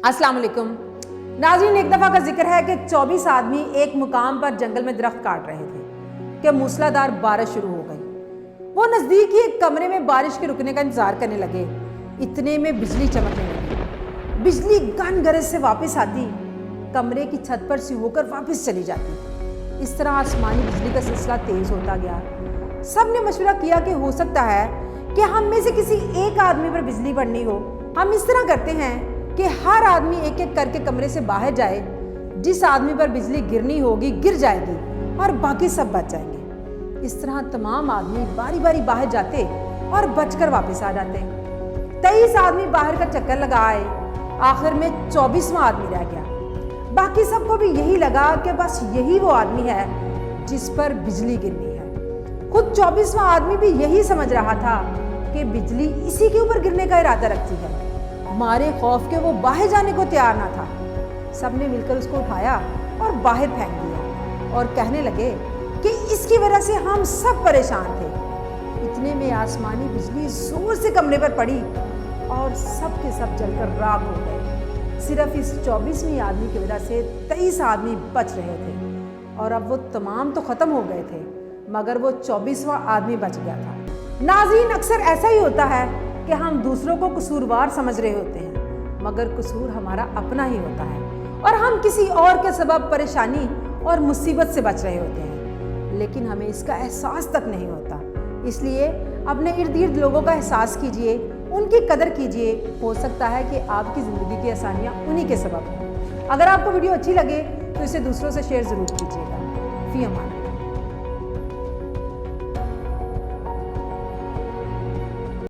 अस्सलाम वालेकुम नाज़रीन, एक दफ़ा का जिक्र है कि 24 आदमी एक मुकाम पर जंगल में दरख्त काट रहे थे कि मूसलाधार बारिश शुरू हो गई। वो नज़दीक ही एक कमरे में बारिश के रुकने का इंतज़ार करने लगे। इतने में बिजली चमकने लगी। बिजली गन गरज से वापस आती, कमरे की छत पर से होकर वापस चली जाती। इस तरह आसमानी बिजली का सिलसिला तेज़ होता गया। सब ने मशवरा किया कि हो सकता है कि हम में से किसी एक आदमी पर बिजली पड़नी हो। हम इस तरह करते हैं कि हर आदमी एक एक करके कमरे से बाहर जाए। जिस आदमी पर बिजली गिरनी होगी गिर जाएगी और बाकी सब बच जाएंगे। इस तरह तमाम आदमी बारी बारी बाहर जाते और बचकर वापस आ जाते। 23 आदमी बाहर का चक्कर लगा आए। आखिर में 24वां आदमी रह गया। बाकी सबको भी यही लगा कि बस यही वो आदमी है जिस पर बिजली गिरनी है। खुद 24वां आदमी भी यही समझ रहा था कि बिजली इसी के ऊपर गिरने का इरादा रखती है। मारे खौफ के वो बाहर जाने को तैयार ना था। सबने मिलकर उसको उठाया और बाहर फेंक दिया और कहने लगे कि इसकी वजह से हम सब परेशान थे। इतने में आसमानी बिजली जोर से कमरे पर पड़ी और सब के सब जलकर राख हो गए। सिर्फ इस 24वें आदमी की वजह से 23 आदमी बच रहे थे और अब वो तमाम तो ख़त्म हो गए थे, मगर वो 24वां आदमी बच गया था। नाज़रीन, अक्सर ऐसा ही होता है कि हम दूसरों को कसूरवार समझ रहे होते हैं, मगर कसूर हमारा अपना ही होता है और हम किसी और के सबब परेशानी और मुसीबत से बच रहे होते हैं, लेकिन हमें इसका एहसास तक नहीं होता। इसलिए अपने इर्द गिर्द लोगों का एहसास कीजिए, उनकी कदर कीजिए। हो सकता है कि आपकी ज़िंदगी की आसानियाँ उन्हीं के सबब हों। अगर आपको वीडियो अच्छी लगे तो इसे दूसरों से शेयर ज़रूर कीजिएगा। फ़ी अमान।